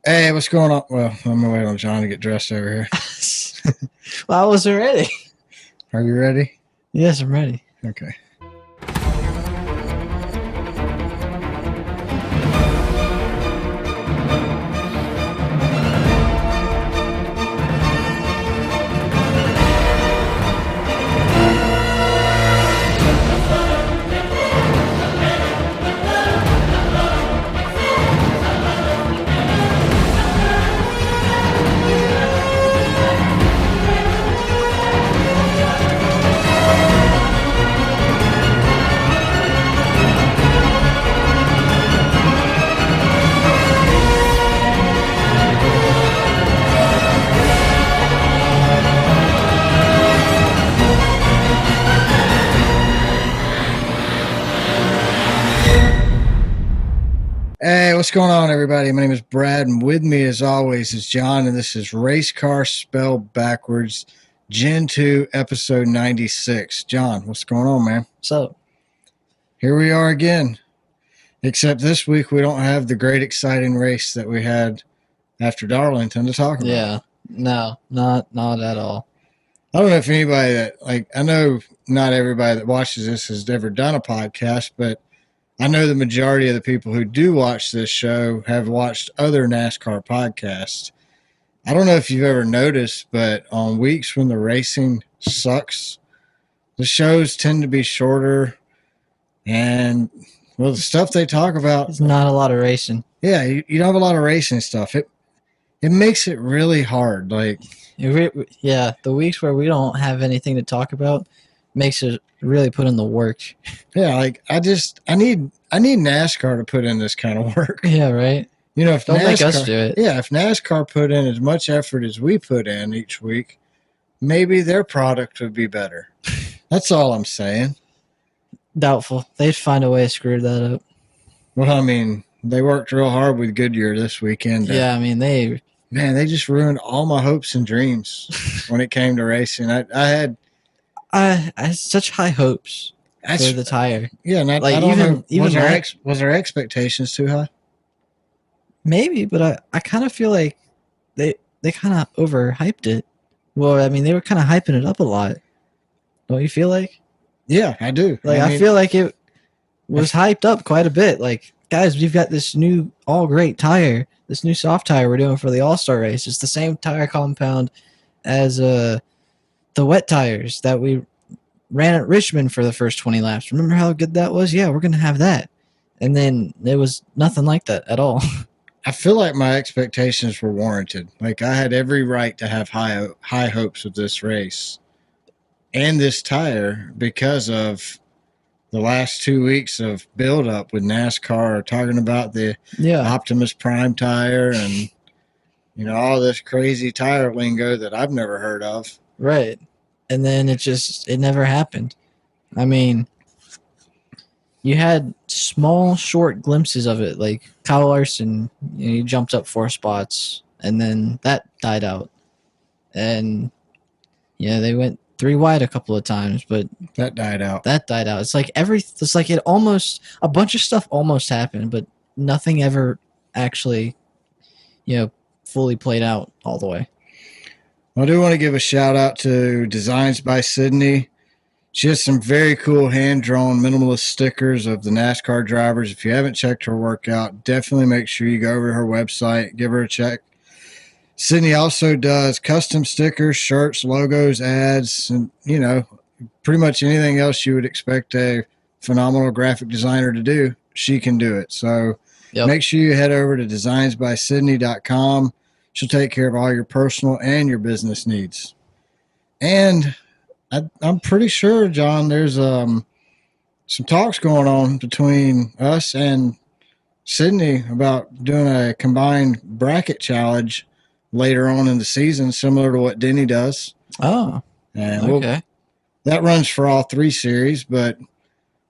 Hey, what's going on? Well, I'm gonna wait on John to get dressed over here. Well, I wasn't ready. Are you ready? Yes, I'm ready. Okay. Hey, what's going on, everybody? My name is Brad, and with me, as always, is John, and this is Race Car Spelled Backwards, Gen 2, Episode 96. John, what's going on, man? So, Here we are again, except this week we don't have the great, exciting race that we had after Darlington to talk about. yeah, no, not at all. I don't know if anybody that, I know not everybody that watches this has ever done a podcast, but I know the majority of the people who do watch this show have watched other NASCAR podcasts. I don't know if you've ever noticed, but on weeks when the racing sucks, the shows tend to be shorter, and, well, the stuff they talk about... It's not a lot of racing. Yeah, you don't have a lot of racing stuff. It makes it really hard. The weeks where we don't have anything to talk about makes it really put in the work. Yeah, I need NASCAR to put in this kind of work. Yeah, right. You know, if Don't NASCAR, make us do it. Yeah, if NASCAR put in as much effort as we put in each week, maybe their product would be better. That's all I'm saying. Doubtful. They'd find a way to screw that up. Well, I mean, they worked real hard with Goodyear this weekend. Yeah, I mean, they just ruined all my hopes and dreams when it came to racing. I had such high hopes for the tire. Yeah, and I don't know. Was our expectations too high? Maybe, but I kind of feel like they kind of overhyped it. Well, I mean, they were kind of hyping it up a lot. Don't you feel like? Yeah, I do. I feel like it was hyped up quite a bit. Like, guys, we've got this new all-great tire, this new soft tire we're doing for the All-Star race. It's the same tire compound as the wet tires that we ran at Richmond for the first 20 laps. Remember how good that was? Yeah, we're going to have that. And then it was nothing like that at all. I feel like my expectations were warranted. Like, I had every right to have high hopes with this race and this tire because of the last 2 weeks of build-up with NASCAR talking about the Optimus Prime tire and, all this crazy tire lingo that I've never heard of. Right. And then it never happened. I mean, you had small, short glimpses of it. Like Kyle Larson, he jumped up 4 spots, and then that died out. And, they went 3 wide a couple of times, but that died out. It's like a bunch of stuff almost happened, but nothing ever actually, fully played out all the way. I do want to give a shout out to Designs by Sydney. She has some very cool hand-drawn minimalist stickers of the NASCAR drivers. If you haven't checked her work out, definitely make sure you go over to her website, give her a check. Sydney also does custom stickers, shirts, logos, ads, and, pretty much anything else you would expect a phenomenal graphic designer to do, she can do it. So Make sure you head over to designsbysydney.com. She'll take care of all your personal and your business needs. And I'm pretty sure, John, there's some talks going on between us and Sydney about doing a combined bracket challenge later on in the season, similar to what Denny does. Oh, and okay. That runs for all 3 series, but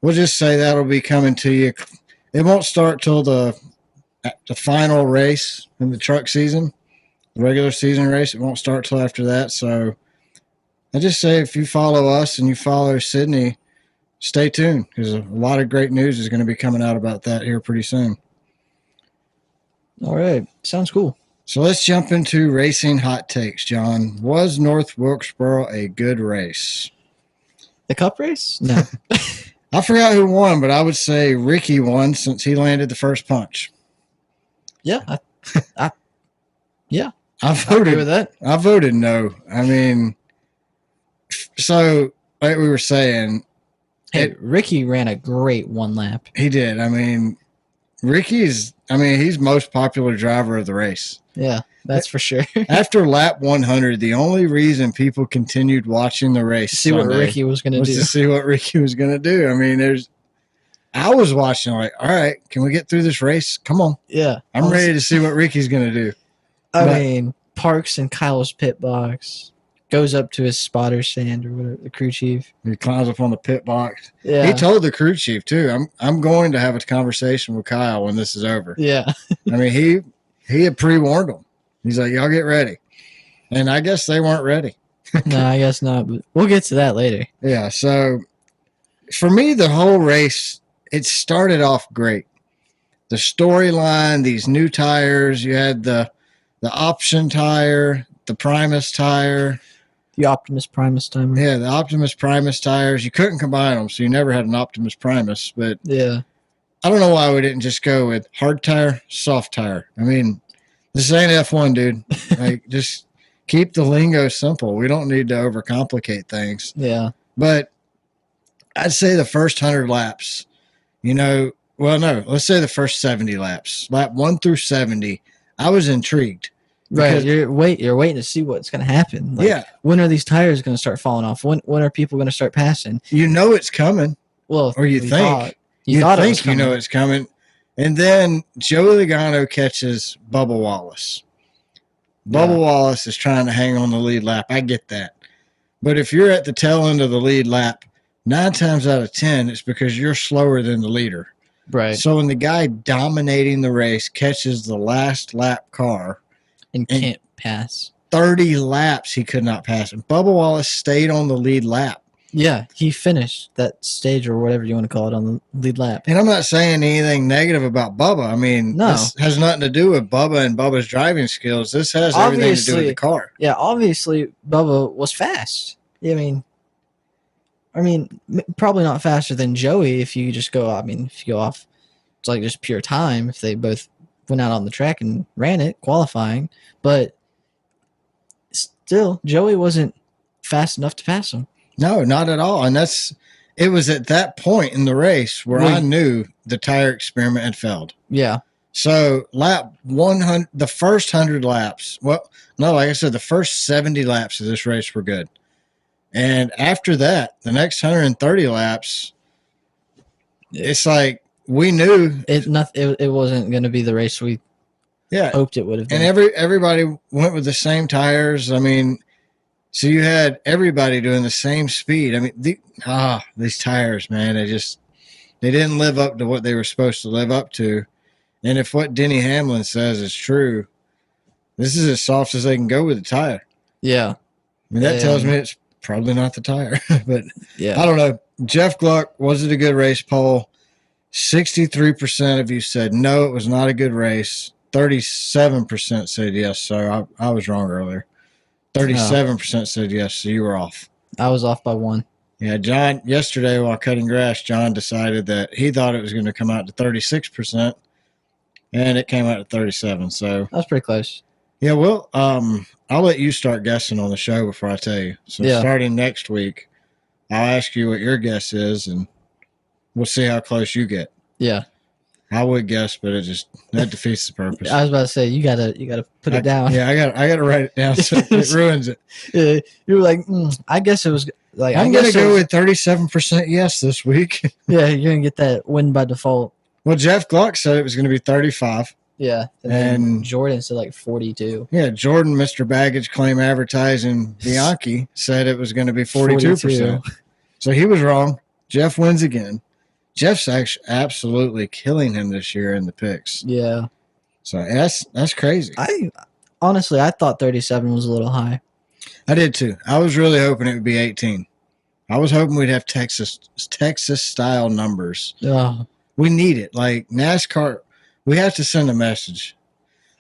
we'll just say that'll be coming to you. It won't start till the final race in the truck season. The regular season race, it won't start till after that. So I just say if you follow us and you follow Sydney, stay tuned because a lot of great news is going to be coming out about that here pretty soon. All right. Sounds cool. So let's jump into racing hot takes, John. Was North Wilkesboro a good race? The Cup race? No. I forgot who won, but I would say Ricky won since he landed the first punch. Yeah. I I agree voted with that. I voted no. I mean, so like we were saying, Hey, Ricky ran a great one lap. he did. I mean, he's most popular driver of the race. Yeah, that's for sure. After lap 100, the only reason people continued watching the race See what Ricky was going to do. to see what Ricky was going to do. I mean, I was watching like, all right, can we get through this race? Come on. Yeah. I'm ready to see what Ricky's going to do. I mean, parks in Kyle's pit box, goes up to his spotter stand or whatever, the crew chief. He climbs up on the pit box. Yeah. He told the crew chief too, I'm going to have a conversation with Kyle when this is over. Yeah. I mean, he had pre-warned them. He's like, y'all get ready. And I guess they weren't ready. No, I guess not, but we'll get to that later. Yeah, so for me, the whole race, it started off great. The storyline, these new tires, you had the option tire, the Primus tire. The Optimus Primus timer. Yeah, the Optimus Primus tires. You couldn't combine them, so you never had an Optimus Primus. But Yeah. I don't know why we didn't just go with hard tire, soft tire. I mean, this ain't F1, dude. Like, just keep the lingo simple. We don't need to overcomplicate things. Yeah. But I'd say the first 100 laps, let's say the first 70 laps. Lap 1 through 70, I was intrigued. Right. You're waiting to see what's going to happen. Like, yeah. When are these tires going to start falling off? When are people going to start passing? You know it's coming. Well, or you think. You thought think you know it's coming. And then Joey Logano catches Bubba Wallace. Bubba Wallace is trying to hang on the lead lap. I get that. But if you're at the tail end of the lead lap, 9 times out of 10, it's because you're slower than the leader. Right. So when the guy dominating the race catches the last lap car and can't pass 30 laps, he could not pass. And Bubba Wallace stayed on the lead lap. Yeah, he finished that stage or whatever you want to call it on the lead lap. And I'm not saying anything negative about Bubba. I mean, this has nothing to do with Bubba and Bubba's driving skills. This has everything to do with the car. Yeah, obviously Bubba was fast. I mean, probably not faster than Joey if you just go. If you go off, it's like just pure time. If they both went out on the track and ran it qualifying, but still, Joey wasn't fast enough to pass him. No, not at all. And it was at that point in the race where I knew the tire experiment had failed. Yeah. So lap 100, the first 100 laps, well, no, like I said, the first 70 laps of this race were good. And after that, the next 130 laps, it's like we knew it wasn't going to be the race we hoped it would have been. And everybody went with the same tires. I mean, so you had everybody doing the same speed. I mean, these tires, man, they didn't live up to what they were supposed to live up to. And if what Denny Hamlin says is true, this is as soft as they can go with the tire. Yeah. I mean, that tells me it's probably not the tire. But yeah, I don't know. Jeff Gluck, was it a good race poll? 63% of you said no, it was not a good race. 37% said yes. So I was wrong earlier. 37% said yes, so you were off. I was off by 1. Yeah, John, yesterday while cutting grass, John decided that he thought it was going to come out to 36%, and it came out to 37%. So that was pretty close. Yeah, well, I'll let you start guessing on the show before I tell you. So starting next week, I'll ask you what your guess is, and we'll see how close you get. Yeah. I would guess, but that defeats the purpose. I was about to say you gotta put it down. Yeah, I gotta write it down so it ruins it. Yeah, you were like, I guess it was like I'm gonna go with 37% yes this week. Yeah, you're gonna get that win by default. Well, Jeff Gluck said it was gonna be 35. Yeah, and Jordan said like 42. Yeah, Jordan, Mr. Baggage Claim Advertising Bianchi said it was going to be 42%. So he was wrong. Jeff wins again. Jeff's actually absolutely killing him this year in the picks. Yeah. So that's crazy. I thought 37 was a little high. I did too. I was really hoping it would be 18. I was hoping we'd have Texas style numbers. Oh. We need it. Like NASCAR, we have to send a message.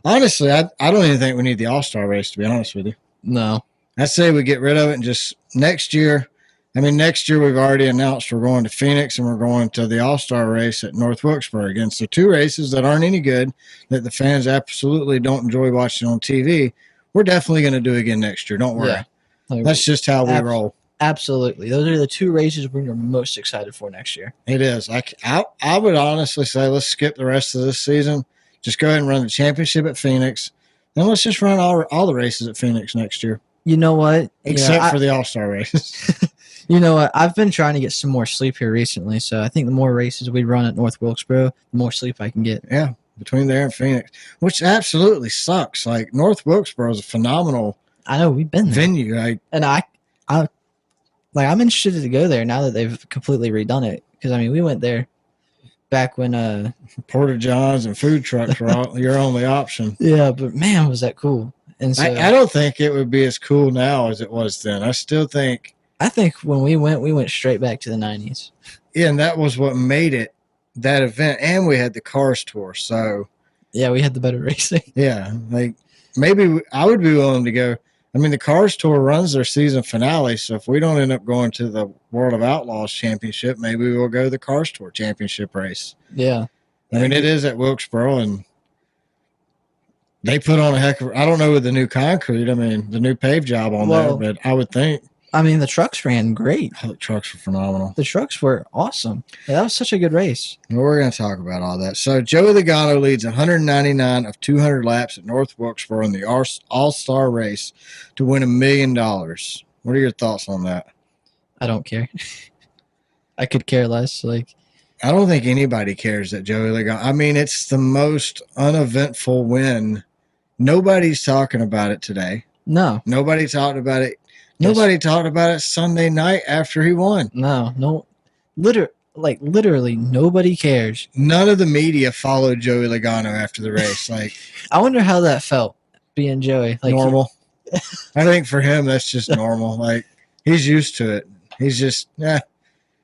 Honestly, I don't even think we need the All-Star race, to be honest with you. No. I say we get rid of it and just next year. I mean, next year we've already announced we're going to Phoenix and we're going to the All-Star race at North Wilkesboro again. So 2 races that aren't any good, that the fans absolutely don't enjoy watching on TV. We're definitely going to do again next year. Don't worry. Yeah. Like, that's just how we roll. Absolutely. Those are the 2 races we're most excited for next year. It is. I would honestly say let's skip the rest of this season. Just go ahead and run the championship at Phoenix. Then let's just run all the races at Phoenix next year. You know what? Except for the All-Star races. You know what? I've been trying to get some more sleep here recently, so I think the more races we run at North Wilkesboro, the more sleep I can get. Yeah, between there and Phoenix, which absolutely sucks. Like, North Wilkesboro is a phenomenal I know, we've been there. venue. I'm interested to go there now that they've completely redone it. Because, I mean, we went there back when Porta Johns and food trucks were your only option. Yeah, but man, was that cool. And so I don't think it would be as cool now as it was then. I still think. I think when we went straight back to the 90s. Yeah, and that was what made it that event. And we had the Cars Tour. So, yeah, we had the better racing. Yeah, like maybe I would be willing to go. I mean, the Cars Tour runs their season finale. So if we don't end up going to the World of Outlaws Championship, maybe we'll go to the Cars Tour Championship race. Yeah. I mean, it is at Wilkesboro, and they put on a heck of – I don't know with the new concrete. I mean, the new pave job on there, but I would think. I mean, the trucks ran great. Oh, the trucks were phenomenal. The trucks were awesome. Yeah, that was such a good race. Well, we're going to talk about all that. So, Joey Logano leads 199 of 200 laps at North Wilkesboro in the All-Star race to win $1 million. What are your thoughts on that? I don't care. I could care less. Like, I don't think anybody cares that Joey Logano. I mean, it's the most uneventful win. Nobody's talking about it today. No. Nobody talked about it. Nobody talked about it Sunday night after he won. No. Literally, nobody cares. None of the media followed Joey Logano after the race. Like, I wonder how that felt, being Joey. Like, normal. I think for him, that's just normal. Like, he's used to it. He's just,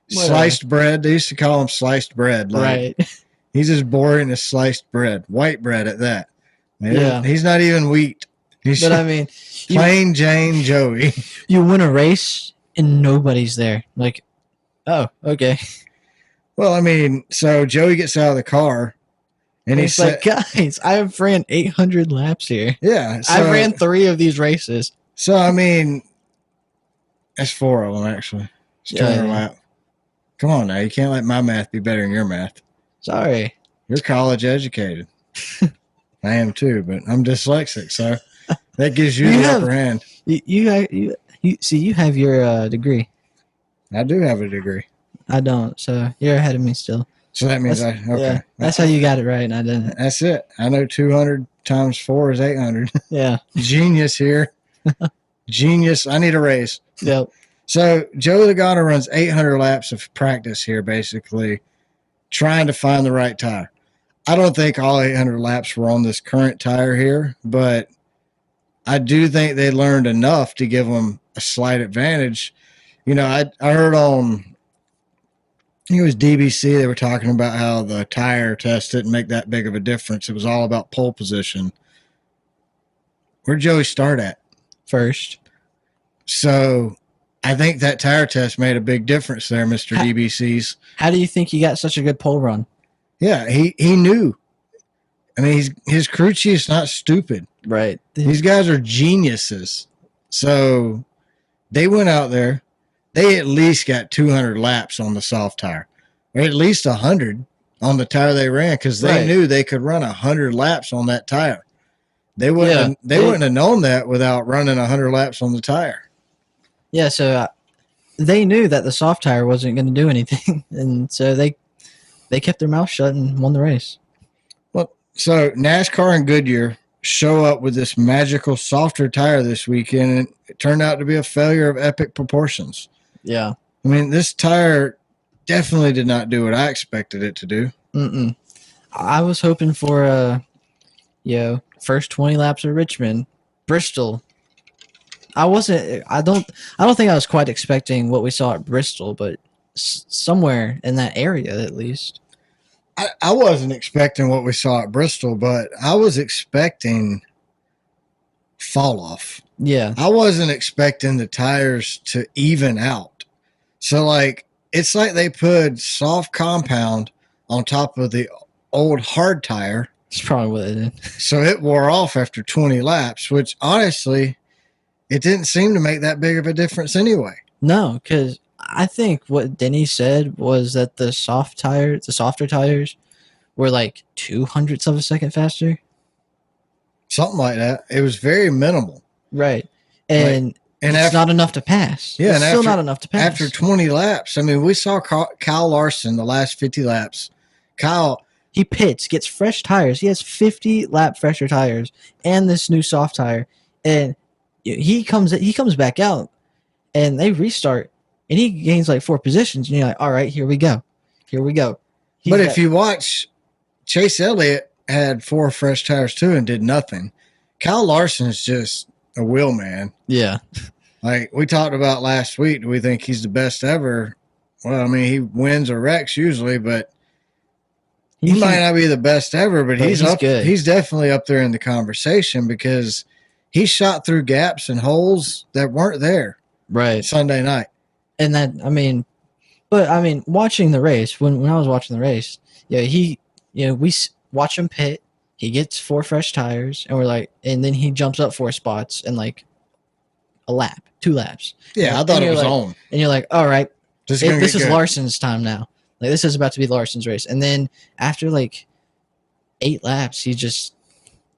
sliced bread. They used to call him sliced bread. Like, right. He's as boring as sliced bread. White bread at that. Man, yeah. He's not even wheat. But I mean, plain Jane Joey. You win a race and nobody's there. Like, oh, okay. Well, I mean, so Joey gets out of the car and he's like, guys, I've ran 800 laps here. Yeah. So, I ran 3 of these races. So, I mean, that's 4 of them, actually. It's 200 lap. Come on now. You can't let my math be better than your math. Sorry. You're college educated. I am too, but I'm dyslexic, so that gives you the upper hand. You see, you have your degree. I do have a degree. I don't, so you're ahead of me still. So that means okay. Yeah, that's how you got it right, and I didn't. That's it. I know 200 times 4 is 800. Yeah. Genius here. Genius. I need a raise. Yep. So Joey Logano runs 800 laps of practice here, basically, trying to find the right tire. I don't think all 800 laps were on this current tire here, but I do think they learned enough to give them a slight advantage. You know, I heard on, I think it was DBC, they were talking about how the tire test didn't make that big of a difference. It was all about pole position. Where'd Joey start at? First. So I think that tire test made a big difference there, Mr. DBC's. How do you think he got such a good pole run? Yeah, he knew. I mean, his crew chief's not stupid. Right. These guys are geniuses. So they went out there. They at least got 200 laps on the soft tire, or at least 100 on the tire they ran, because they knew they could run 100 laps on that tire. They wouldn't. They wouldn't have known that without running 100 laps on the tire. Yeah. So they knew that the soft tire wasn't going to do anything, and so they kept their mouth shut and won the race. Well, so NASCAR and Goodyear show up with this magical softer tire this weekend, and it turned out to be a failure of epic proportions. Yeah. I mean, this tire definitely did not do what I expected it to do. I was hoping for first 20 laps of Richmond, Bristol. I don't think I was quite expecting what we saw at Bristol, but somewhere in that area at least. I wasn't expecting what we saw at Bristol, but I was expecting fall off. Yeah. I wasn't expecting the tires to even out. So, like, it's like they put soft compound on top of the old hard tire. That's probably what it did. So it wore off after 20 laps, which honestly, it didn't seem to make that big of a difference anyway. No, because I think what Denny said was that the softer tires were like 0.02 of a second faster. Something like that. It was very minimal. Right. And it's not enough to pass. Yeah, it's still not enough to pass. After 20 laps, I mean, we saw Kyle Larson the last 50 laps. He pits, gets fresh tires. He has 50 lap fresher tires and this new soft tire. And he comes back out and they restart and he gains like 4 positions. And you're like, all right, here we go. But if you watch, Chase Elliott had 4 fresh tires too and did nothing. Kyle Larson's just a wheel man. Yeah. Like we talked about last week, do we think he's the best ever? Well, I mean, he wins or wrecks usually, but he might not be the best ever, but he's good. He's definitely up there in the conversation because he shot through gaps and holes that weren't there. Right. Sunday night. And watching the race, when I was watching the race, we watch him pit. He gets 4 fresh tires, and we're like, and then he jumps up 4 spots in like a lap, 2 laps. Yeah, I thought it was on. And you're like, all right, this is Larson's time now. Like this is about to be Larson's race. And then after like 8 laps, he just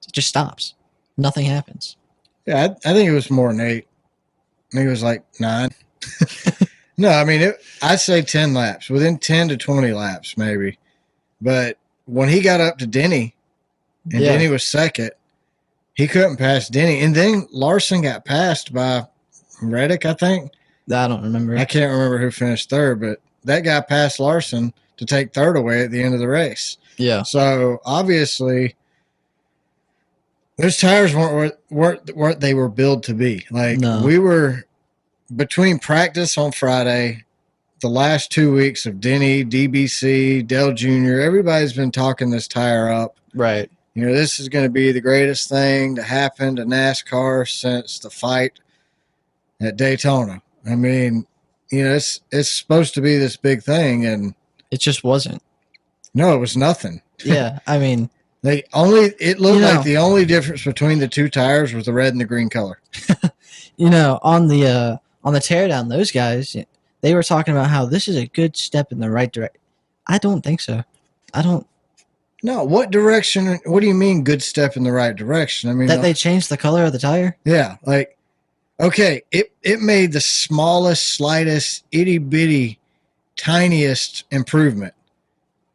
stops. Nothing happens. Yeah, I think it was more than 8. I think it was like 9. No, I mean, I'd say 10 laps, within 10 to 20 laps maybe. But when he got up to Denny, and Denny was second, he couldn't pass Denny. And then Larson got passed by Reddick, I think. I don't remember. I can't remember who finished third, but that guy passed Larson to take third away at the end of the race. Yeah. So, obviously, those tires weren't what they were built to be. Like, we were between practice on Friday, the last 2 weeks of Denny, DBC, Dale Jr., everybody's been talking this tire up. Right. You know, this is going to be the greatest thing to happen to NASCAR since the fight at Daytona. I mean, you know, it's supposed to be this big thing, and it just wasn't. No, it was nothing. Yeah, I mean, it looked like the only difference between the 2 tires was the red and the green color. On the teardown, those guys, they were talking about how this is a good step in the right direction. I don't think so. No, what direction? What do you mean good step in the right direction? I mean that they changed the color of the tire. Yeah, like okay, it made the smallest, slightest, itty bitty, tiniest improvement.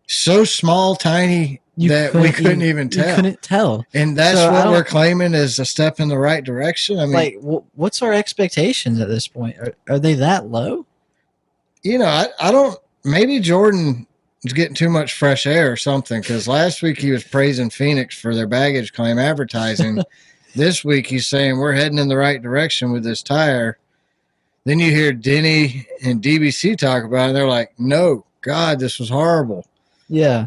So small, tiny that we couldn't even tell. You couldn't tell, and that's what we're claiming is a step in the right direction. I mean, like, what's our expectations at this point? Are they that low? You know, I don't. Maybe Jordan was getting too much fresh air or something, because last week he was praising Phoenix for their baggage claim advertising. This week he's saying we're heading in the right direction with this tire. Then you hear Denny and DBC talk about it, and they're like, no, God, this was horrible. Yeah.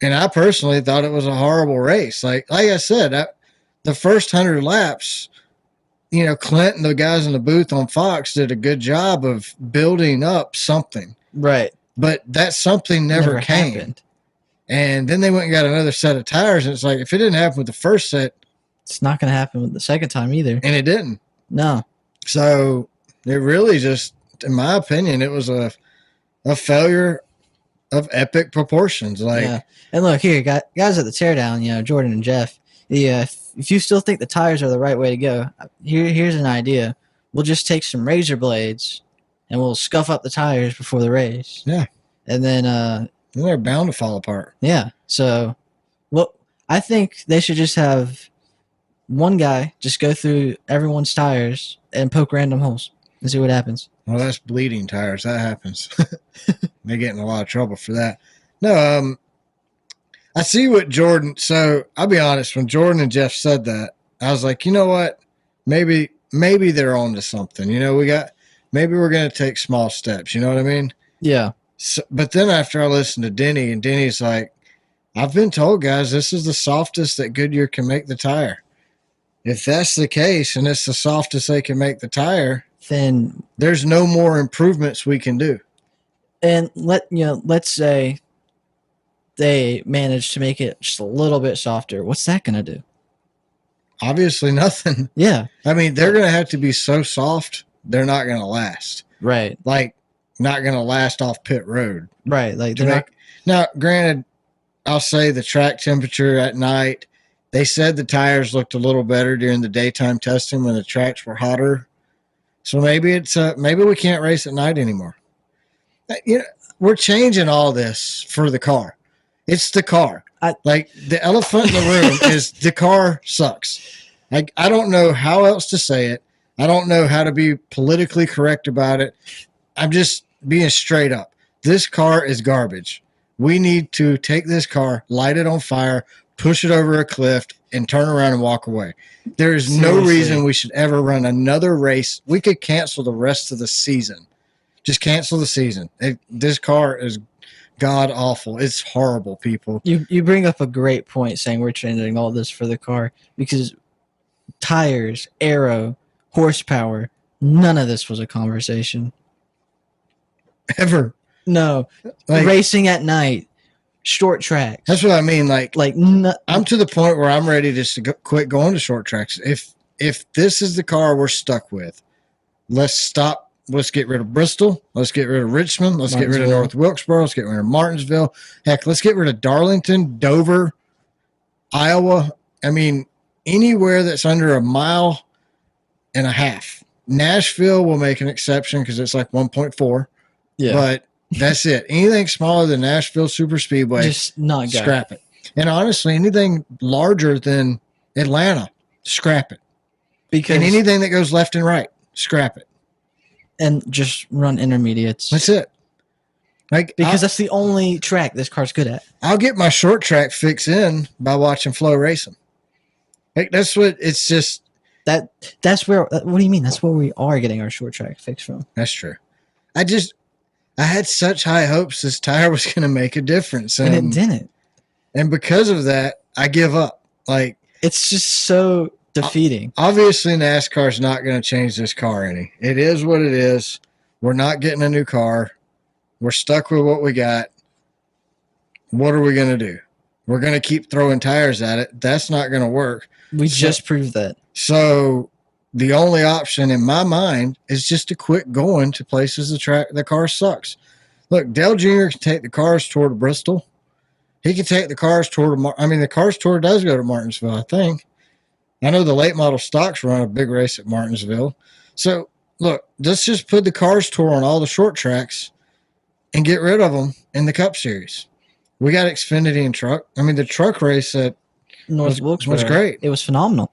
And I personally thought it was a horrible race. Like I said, the first 100 laps, you know, Clint and the guys in the booth on Fox did a good job of building up something. Right. But that something never came. Happened. And then they went and got another set of tires. And it's like, if it didn't happen with the first set, it's not going to happen with the second time either. And it didn't. No. So it really just, in my opinion, it was a failure of epic proportions. Like, yeah. And look here, guys at the teardown, you know, Jordan and Jeff. If you still think the tires are the right way to go, here's an idea. We'll just take some razor blades and we'll scuff up the tires before the race. Yeah. And then they're bound to fall apart. Yeah. So, well, I think they should just have one guy just go through everyone's tires and poke random holes and see what happens. Well, that's bleeding tires. That happens. They get in a lot of trouble for that. No, I see what Jordan. So I'll be honest. When Jordan and Jeff said that, I was like, you know what? Maybe they're on to something. You know, maybe we're going to take small steps. You know what I mean? Yeah. So, but then after I listened to Denny, and Denny's like, I've been told, guys, this is the softest that Goodyear can make the tire. If that's the case, and it's the softest they can make the tire, then there's no more improvements we can do. And let's say they manage to make it just a little bit softer. What's that going to do? Obviously nothing. Yeah. I mean, they're going to have to be so soft, they're not going to last. Right. Like, not going to last off pit road. Right. Like, now, granted, I'll say the track temperature at night, they said the tires looked a little better during the daytime testing when the tracks were hotter. So maybe maybe we can't race at night anymore. We're changing all this for the car. It's the car. Like, the elephant in the room is the car sucks. Like, I don't know how else to say it. I don't know how to be politically correct about it. I'm just being straight up. This car is garbage. We need to take this car, light it on fire, push it over a cliff, and turn around and walk away. There is no reason we should ever run another race. We could cancel the rest of the season. Just cancel the season. This car is god awful. It's horrible, people. You bring up a great point saying we're changing all this for the car, because tires, aero, horsepower, none of this was a conversation. Ever. No. Like, racing at night, short tracks. That's what I mean. Like I'm to the point where I'm ready just to quit going to short tracks. If this is the car we're stuck with, let's stop. Let's get rid of Bristol. Let's get rid of Richmond. Let's get rid of North Wilkesboro. Let's get rid of Martinsville. Heck, let's get rid of Darlington, Dover, Iowa. I mean, anywhere that's under 1.5 miles. Nashville will make an exception because it's like 1.4. Yeah. But that's it. Anything smaller than Nashville Super Speedway, just not scrap it. And honestly, anything larger than Atlanta, scrap it. And anything that goes left and right, scrap it. And just run intermediates. That's it. Because that's the only track this car's good at. I'll get my short track fix in by watching Flow Racing. That's what it's just. That's where. What do you mean? That's where we are getting our short track fix from. That's true. I had such high hopes this tire was going to make a difference, and it didn't. And because of that, I give up. Like, it's just so defeating. Obviously, NASCAR's not going to change this car any. It is what it is. We're not getting a new car. We're stuck with what we got. What are we going to do? We're going to keep throwing tires at it. That's not going to work. We just proved that. So the only option in my mind is just to quit going to places the car sucks. Look, Dale Jr. can take the cars toward Bristol. He can take the cars toward the cars tour does go to Martinsville, I think. I know the late model stocks run a big race at Martinsville. So, look, let's just put the cars tour on all the short tracks and get rid of them in the Cup Series. We got Xfinity and truck. I mean, the truck race at North Wilkesboro was great. It was phenomenal.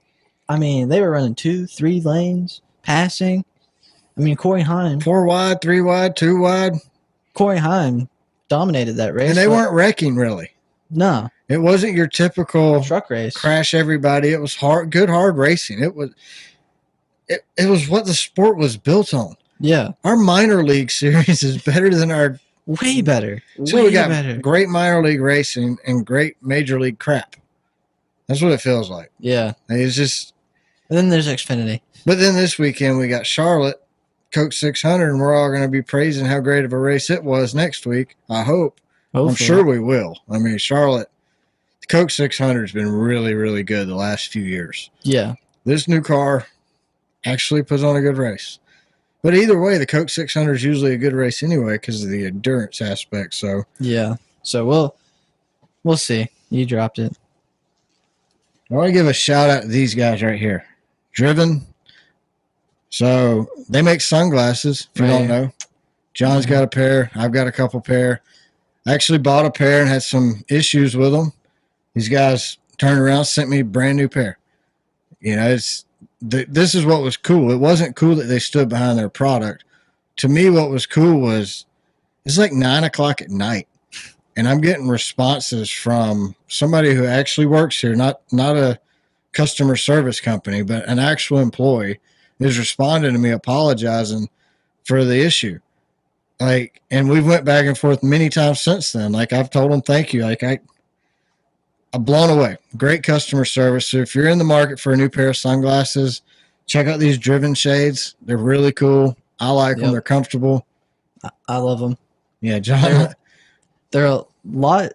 I mean, they were running 2-3 lanes, passing. I mean, Corey Heim. 4 wide, 3 wide, 2 wide. Corey Heim dominated that race. And they weren't wrecking, really. No. It wasn't your typical truck race. Crash everybody. It was hard racing. It was what the sport was built on. Yeah. Our minor league series is better than our way better. So we got great minor league racing and great major league crap. That's what it feels like. Yeah. It's just. And then there's Xfinity. But then this weekend we got Charlotte, Coke 600, and we're all going to be praising how great of a race it was next week. I hope. Hopefully. I'm sure we will. I mean, Charlotte, the Coke 600 has been really, really good the last few years. Yeah. This new car actually puts on a good race. But either way, the Coke 600 is usually a good race anyway because of the endurance aspect. So yeah. So we'll see. You dropped it. I want to give a shout out to these guys right here. Driven. So they make sunglasses, if you don't know. John's got a pair. I've got a couple pair. I actually bought a pair and had some issues with them. These guys turned around, sent me a brand new pair. You know, this is what was cool. It wasn't cool that they stood behind their product. To me, what was cool was it's like 9 o'clock at night, and I'm getting responses from somebody who actually works here, not a customer service company, but an actual employee is responding to me apologizing for the issue. Like, and we've went back and forth many times since then. Like, I've told them thank you. Like, I'm blown away. Great customer service. So if you're in the market for a new pair of sunglasses, check out these Driven shades. They're really cool. I like them. They're comfortable. I love them. Yeah, John. They're a lot.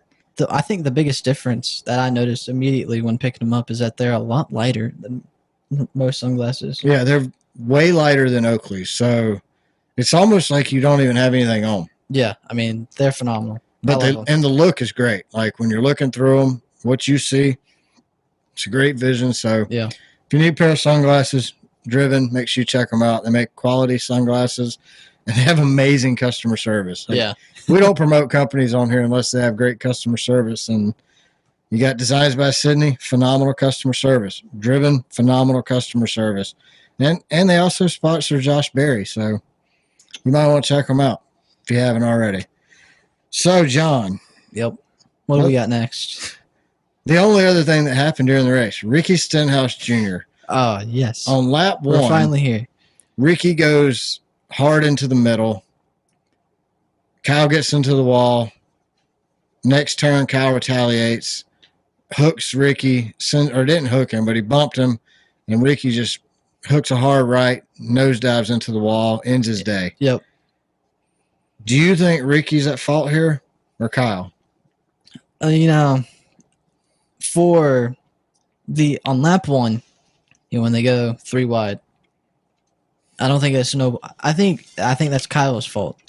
I think the biggest difference that I noticed immediately when picking them up is that they're a lot lighter than most sunglasses. Yeah, they're way lighter than Oakley's. So it's almost like you don't even have anything on. Yeah, I mean, they're phenomenal. But and the look is great. Like when you're looking through them, what you see, it's a great vision. So yeah, if you need a pair of sunglasses, Driven, make sure you check them out. They make quality sunglasses, and they have amazing customer service. Like, yeah. We don't promote companies on here unless they have great customer service. And you got Designs by Sydney, phenomenal customer service. Driven, phenomenal customer service. And they also sponsor Josh Berry. So you might want to check them out if you haven't already. So, John. Yep. What do we got next? The only other thing that happened during the race, Ricky Stenhouse Jr. Oh, yes. On lap 1. We're finally here. Ricky goes hard into the middle. Kyle gets into the wall. Next turn, Kyle retaliates. Hooks Ricky, or didn't hook him, but he bumped him. And Ricky just hooks a hard right, nosedives into the wall, ends his day. Yep. Do you think Ricky's at fault here or Kyle? For on lap 1, when they go 3 wide, I don't think it's I think that's Kyle's fault.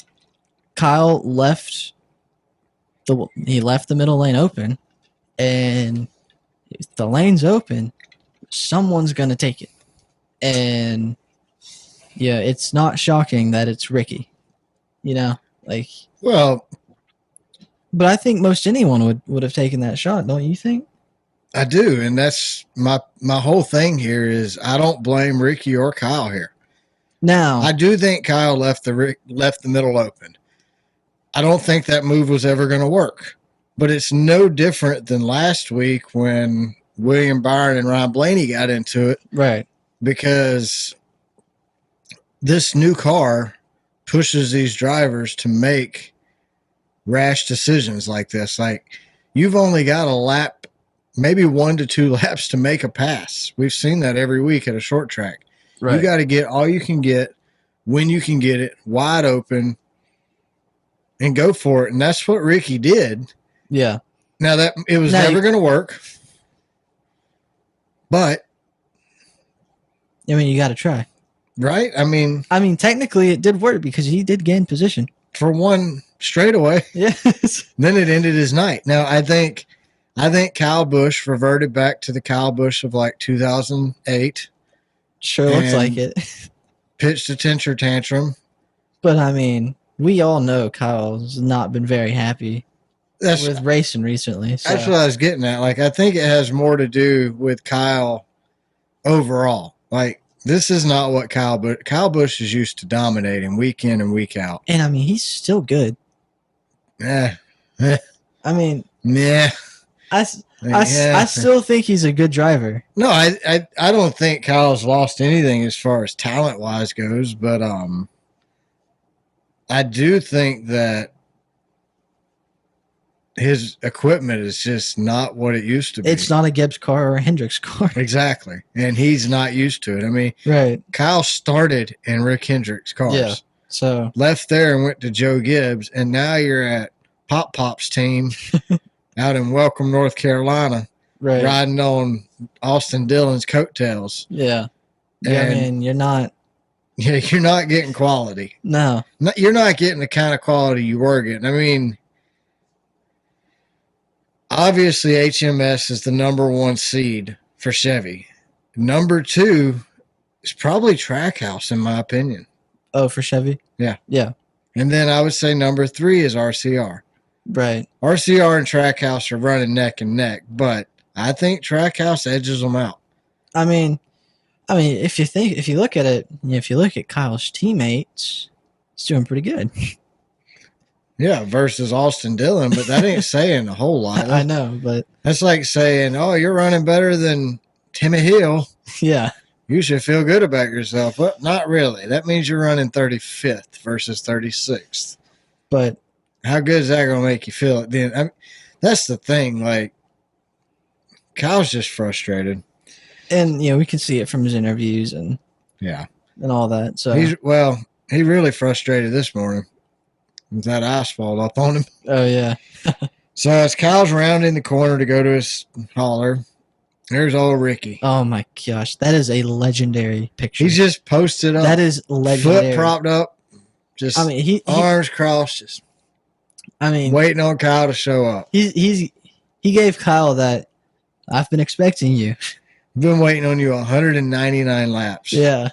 Kyle left the middle lane open, and if the lane's open, someone's gonna take it. And yeah, it's not shocking that it's Ricky. Well, but I think most anyone would have taken that shot, don't you think? I do, and that's my whole thing here is I don't blame Ricky or Kyle here. Now, I do think Kyle left the middle open. I don't think that move was ever going to work, but it's no different than last week when William Byron and Ryan Blaney got into it. Right. Because this new car pushes these drivers to make rash decisions like this. Like, you've only got a lap, maybe 1 to 2 laps to make a pass. We've seen that every week at a short track. Right. You got to get all you can get when you can get it, wide open, and go for it. And that's what Ricky did. Yeah. Now, that it was never going to work, but I mean, you got to try. Right? I mean, technically it did work because he did gain position. For one straightaway. Yes. Then it ended his night. Now, I think Kyle Busch reverted back to the Kyle Busch of like 2008. Sure looks like it. Pitched a temper tantrum. But, I mean, we all know Kyle's not been very happy with racing recently. So. That's what I was getting at. Like, I think it has more to do with Kyle overall. Like, this is not what Kyle Busch is used to dominating week in and week out. And, I mean, he's still good. I mean, yeah. I still think he's a good driver. No, I don't think Kyle's lost anything as far as talent-wise goes, but I do think that his equipment is just not what it used to be. It's not a Gibbs car or a Hendricks car. Exactly. And he's not used to it. I mean, right. Kyle started in Rick Hendricks cars. Yeah. So left there and went to Joe Gibbs, and now you're at Pop's team out in Welcome, North Carolina, right, riding on Austin Dillon's coattails. Yeah. I mean, you're not. Yeah, you're not getting quality. No. You're not getting the kind of quality you were getting. I mean, obviously, HMS is the number 1 seed for Chevy. Number 2 is probably Trackhouse, in my opinion. Oh, for Chevy? Yeah. Yeah. And then I would say number 3 is RCR. Right. RCR and Trackhouse are running neck and neck, but I think Trackhouse edges them out. I mean, if you look at it, if you look at Kyle's teammates, he's doing pretty good. Yeah, versus Austin Dillon, but that ain't saying a whole lot. I know, but that's like saying, "Oh, you're running better than Timmy Hill." Yeah. You should feel good about yourself. Well, not really. That means you're running 35th versus 36th. But how good is that going to make you feel at the end? I mean, that's the thing. Like, Kyle's just frustrated. And, we can see it from his interviews and all that. So he really frustrated this morning with that asphalt up on him. Oh, yeah. So as Kyle's rounding the corner to go to his hauler, there's old Ricky. Oh, my gosh. That is a legendary picture. He's just posted up. That is legendary. Foot propped up. Just arms crossed. Just waiting on Kyle to show up. He gave Kyle that, I've been expecting you. Been waiting on you 199 laps. Yeah.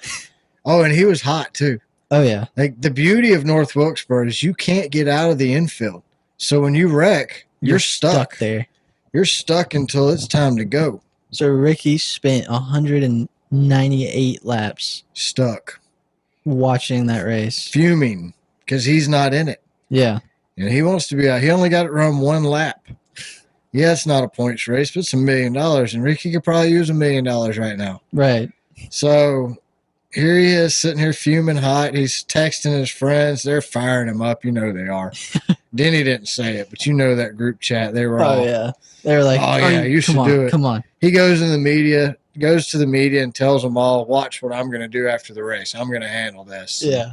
Oh, and he was hot, too. Oh, yeah. Like, the beauty of North Wilkesboro is you can't get out of the infield. So when you wreck, you're stuck there. You're stuck until it's time to go. So Ricky spent 198 laps stuck watching that race. Fuming because he's not in it. Yeah. And he wants to be out. He only got to run one lap. Yeah, it's not a points race, but it's $1 million. And Ricky could probably use $1 million right now. Right. So here he is sitting here fuming hot. He's texting his friends. They're firing him up. You know they are. Denny didn't say it, but you know that group chat. They were all. Oh, yeah. They were like, oh, yeah, you should do it. Come on. He goes to the media and tells them all, watch what I'm going to do after the race. I'm going to handle this. Yeah.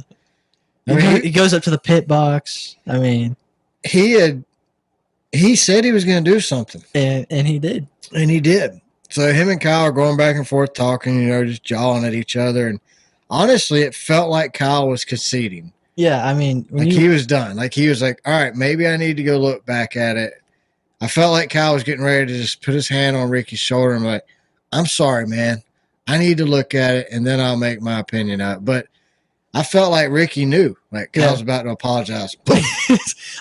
He goes up to the pit box. I mean. He said he was going to do something. And he did. And he did. So him and Kyle are going back and forth talking, just jawing at each other. And honestly, it felt like Kyle was conceding. Yeah, I mean. He was done. Like, he was like, all right, maybe I need to go look back at it. I felt like Kyle was getting ready to just put his hand on Ricky's shoulder and be like, I'm sorry, man. I need to look at it, and then I'll make my opinion up. But I felt like Ricky knew. Like, Kyle's about to apologize.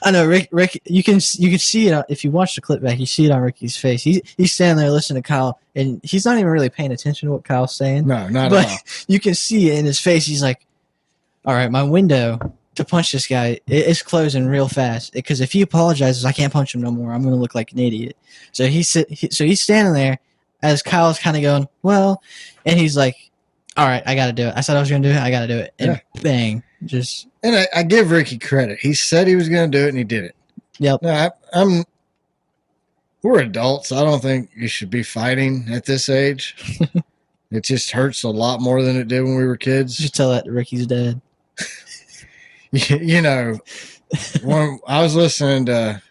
I know, Rick. You can see it if you watch the clip back. You see it on Ricky's face. He's standing there listening to Kyle, and he's not even really paying attention to what Kyle's saying. No, not at all. You can see it in his face. He's like, all right, my window to punch this guy it's closing real fast, because if he apologizes, I can't punch him no more. I'm going to look like an idiot. So he's standing there as Kyle's kind of going, well, and he's like, all right, I got to do it. I said I was going to do it. I got to do it. And bang, just. And I give Ricky credit. He said he was going to do it, and he did it. Yep. No, we're adults. I don't think you should be fighting at this age. It just hurts a lot more than it did when we were kids. Just tell that to Ricky's dad. When I was listening to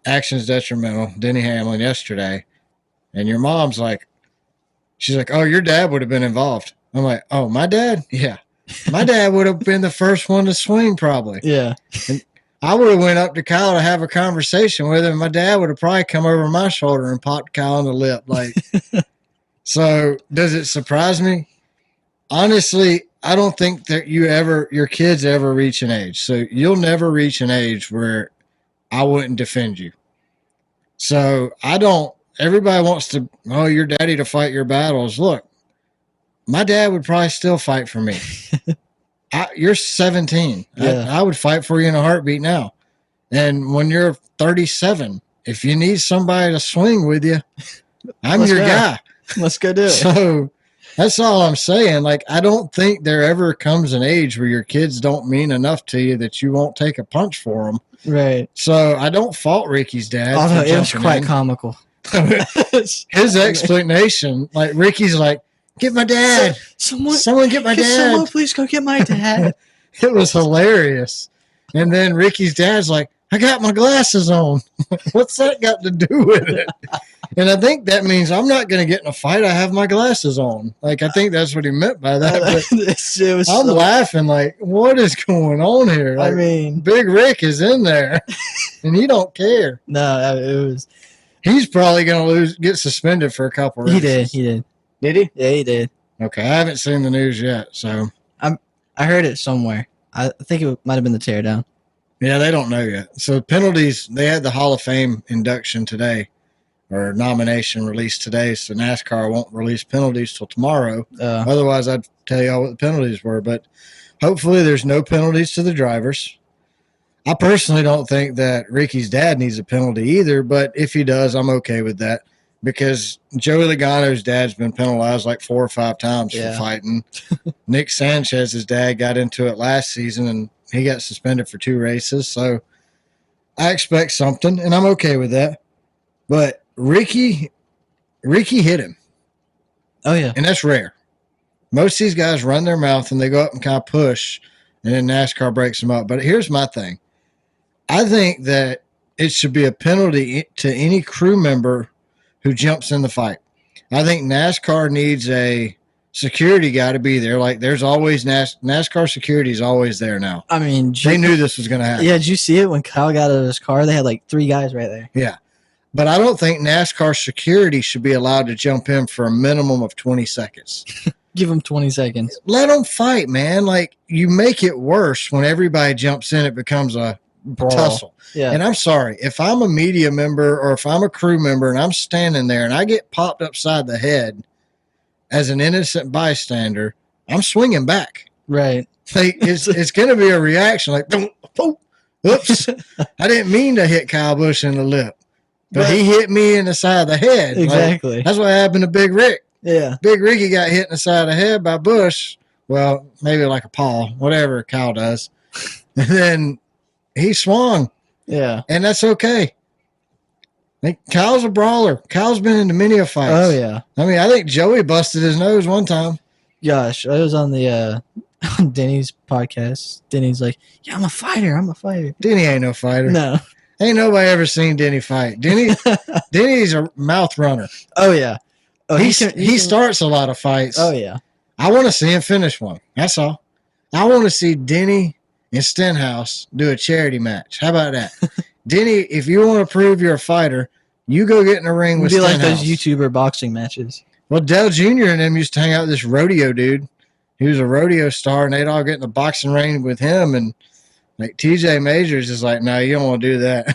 Actions Detrimental, Denny Hamlin, yesterday, and your mom's like, she's like, oh, your dad would have been involved. I'm like, oh, my dad? Yeah. My dad would have been the first one to swing probably. Yeah. And I would have went up to Kyle to have a conversation with him. My dad would have probably come over my shoulder and popped Kyle on the lip. Like, so does it surprise me? Honestly, I don't think that your kids ever reach an age. So you'll never reach an age where I wouldn't defend you. So everybody wants your daddy to fight your battles. Look, my dad would probably still fight for me. You're 17. Yeah. I would fight for you in a heartbeat now. And when you're 37, if you need somebody to swing with you, I'm your guy. Let's go do it. So that's all I'm saying. Like, I don't think there ever comes an age where your kids don't mean enough to you that you won't take a punch for them. Right. So I don't fault Ricky's dad. Although it was quite comical. His explanation, like, Ricky's like, get my dad. Someone get my dad. Someone please go get my dad. It was hilarious. And then Ricky's dad's like, I got my glasses on. What's that got to do with it? And I think that means I'm not going to get in a fight. I have my glasses on. Like, I think that's what he meant by that. But I'm laughing like, what is going on here? Like, I mean, Big Rick is in there, and he don't care. No, it was. He's probably going to get suspended for a couple races. He did. Did he? Yeah, he did. Okay, I haven't seen the news yet, so. I heard it somewhere. I think it might have been the teardown. Yeah, they don't know yet. So penalties, they had the Hall of Fame induction today, or nomination released today, so NASCAR won't release penalties till tomorrow. Otherwise, I'd tell you all what the penalties were. But hopefully there's no penalties to the drivers. I personally don't think that Ricky's dad needs a penalty either, but if he does, I'm okay with that, because Joey Logano's dad's been penalized like 4 or 5 times for fighting. Nick Sanchez's dad got into it last season, and he got suspended for 2 races. So I expect something, and I'm okay with that. But Ricky hit him. Oh, yeah. And that's rare. Most of these guys run their mouth and they go up and kind of push, and then NASCAR breaks them up. But here's my thing. I think that it should be a penalty to any crew member who jumps in the fight. I think NASCAR needs a security guy to be there. Like, there's always NASCAR security is always there now. I mean, They knew this was going to happen. Yeah, did you see it when Kyle got out of his car? They had like 3 guys right there. Yeah. But I don't think NASCAR security should be allowed to jump in for a minimum of 20 seconds. Give them 20 seconds. Let them fight, man. Like, you make it worse when everybody jumps in. It becomes a tussle. Yeah. And I'm sorry, if I'm a media member or if I'm a crew member and I'm standing there and I get popped upside the head as an innocent bystander, I'm swinging back. Right. Like, it's going to be a reaction like, oops, I didn't mean to hit Kyle Busch in the lip. But he hit me in the side of the head. Exactly. Like, that's what happened to Big Rick. Yeah. Big Ricky got hit in the side of the head by Busch. Well, maybe like a paw, whatever Kyle does. And then he swung. Yeah. And that's okay. Like, Kyle's a brawler. Kyle's been into many a fights. Oh, yeah. I mean, I think Joey busted his nose one time. Gosh, I was on the on Denny's podcast. Denny's like, yeah, I'm a fighter. Denny ain't no fighter. No. Ain't nobody ever seen Denny fight. Denny's a mouth runner. Oh, yeah. Oh, he starts a lot of fights. Oh, yeah. I want to see him finish one. That's all. I want to see Denny and Stenhouse do a charity match. How about that? Denny, if you want to prove you're a fighter, you go get in the ring with Stenhouse. It'd be like those YouTuber boxing matches. Well, Dale Jr. and them used to hang out with this rodeo dude. He was a rodeo star, and they'd all get in the boxing ring with him. And like TJ Majors is like, no, you don't want to do that.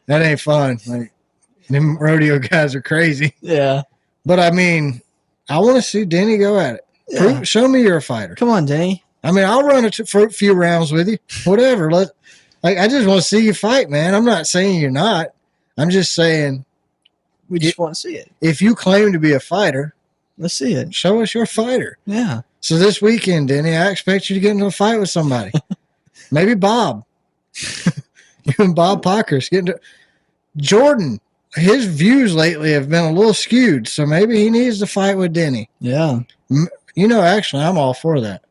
That ain't fun. Like, them rodeo guys are crazy. Yeah. But I mean, I want to see Denny go at it. Yeah. Show me you're a fighter. Come on, Denny. I mean, I'll run for a few rounds with you. Whatever. I just want to see you fight, man. I'm not saying you're not. I'm just saying we just want to see it. If you claim to be a fighter, let's see it. Show us you're a fighter. Yeah. So this weekend, Denny, I expect you to get into a fight with somebody. Maybe Bob. You and Bob Pockers get into Jordan. His views lately have been a little skewed, so maybe he needs to fight with Denny. Yeah. You know, actually, I'm all for that.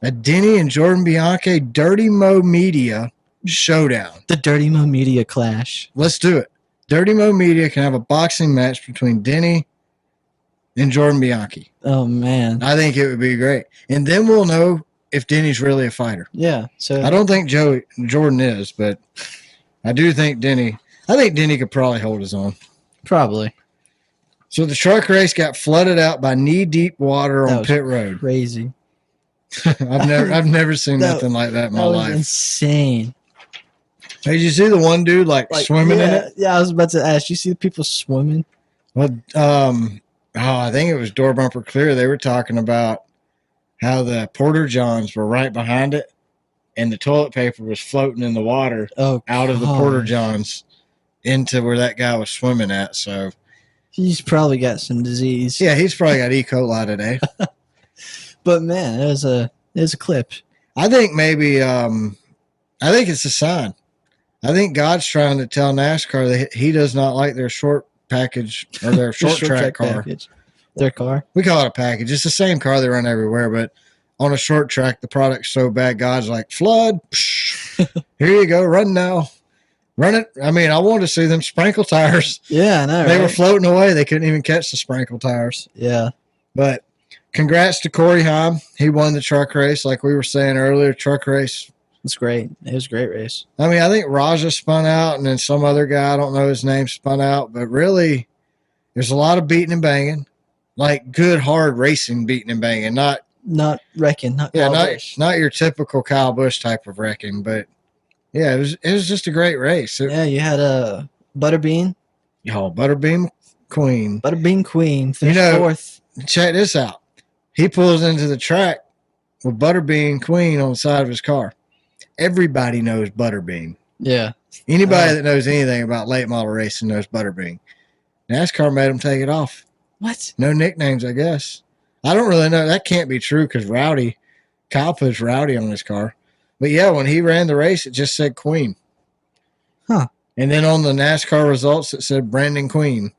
A Denny and Jordan Bianchi Dirty Mo Media showdown. The Dirty Mo Media clash. Let's do it. Dirty Mo Media can have a boxing match between Denny and Jordan Bianchi. Oh, man. I think it would be great. And then we'll know if Denny's really a fighter. Yeah. So I don't think Jordan is, but I do think Denny. I think Denny could probably hold his own. Probably. So the truck race got flooded out by knee-deep water on pit road. Crazy. I've never seen nothing like that in my life. That was insane. Hey, did you see the one dude like swimming in it? Yeah, I was about to ask. You see the people swimming? Well, I think it was Door Bumper Clear. They were talking about how the Porter Johns were right behind it, and the toilet paper was floating in the water out of the Porter Johns into where that guy was swimming at. So he's probably got some disease. Yeah, he's probably got E. coli today. But man, it was a clip. I think maybe I think it's a sign. I think God's trying to tell NASCAR that he does not like their short package or their short track car. Package. Their car. We call it a package. It's the same car they run everywhere, but on a short track, the product's so bad, God's like, flood. Here you go. Run now. Run it. I mean, I wanted to see them sprinkle tires. Yeah, I know. They were floating away. They couldn't even catch the sprinkle tires. Yeah. But congrats to Corey Heim. He won the truck race, like we were saying earlier. Truck race. It's great. It was a great race. I mean, I think Raja spun out, and then some other guy, I don't know his name, spun out. But really, there's a lot of beating and banging, like good, hard racing beating and banging, not wrecking. Not your typical Kyle Busch type of wrecking. But yeah, it was just a great race. Yeah, you had a Butterbean. Oh, Butterbean Queen. Butterbean Queen finished fourth. Check this out. He pulls into the track with Butterbean Queen on the side of his car. Everybody knows Butterbean. Yeah. Anybody that knows anything about late model racing knows Butterbean. NASCAR made him take it off. What? No nicknames, I guess. I don't really know. That can't be true because Kyle puts Rowdy on his car. But yeah, when he ran the race, it just said Queen. Huh. And then on the NASCAR results, it said Brandon Queen.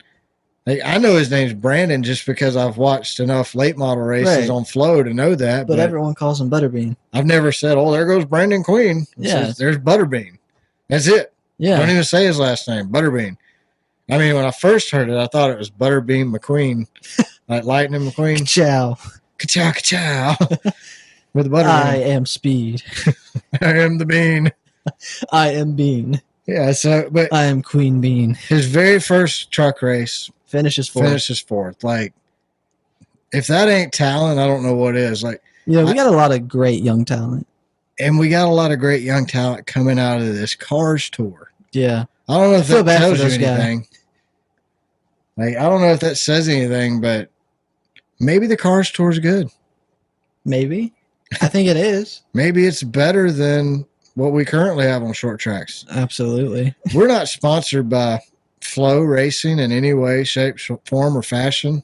Like, I know his name's Brandon just because I've watched enough late model races on Flow to know that. But everyone calls him Butterbean. I've never said, "Oh, there goes Brandon Queen." It says, there's Butterbean. That's it. Yeah. Don't even say his last name, Butterbean. I mean, when I first heard it, I thought it was Butterbean McQueen, like Lightning McQueen. Ka-chow. Ka-chow, ka-chow. With Butterbean. I am Speed. I am the Bean. I am Bean. Yeah, but I am Queen Bean. His very first truck race finishes fourth. Like, if that ain't talent, I don't know what is. Like, we got a lot of great young talent. And we got a lot of great young talent coming out of this Cars tour. Yeah. I don't know if that tells you anything. Like, I don't know if that says anything, but maybe the Cars tour is good. Maybe. I think it is. Maybe it's better than what we currently have on short tracks. Absolutely. We're not sponsored by Flow Racing in any way, shape, form, or fashion.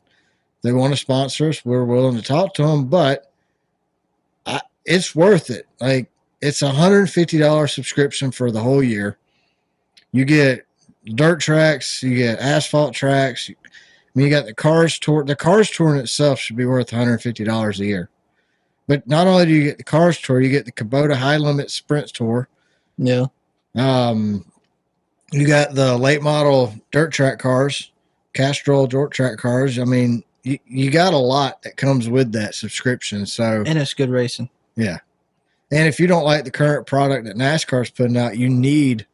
They want to sponsor us. We're willing to talk to them, but it's worth it. Like, it's $150 subscription for the whole year. You get dirt tracks, you get asphalt tracks. I mean, you got the Cars tour. The Cars tour in itself should be worth $150 a year. But not only do you get the Cars tour, you get the Kubota High Limit Sprint tour. Yeah. You got the late model dirt track cars, Castrol dirt track cars. I mean, you got a lot that comes with that subscription. So, and it's good racing. Yeah. And if you don't like the current product that NASCAR's putting out, you need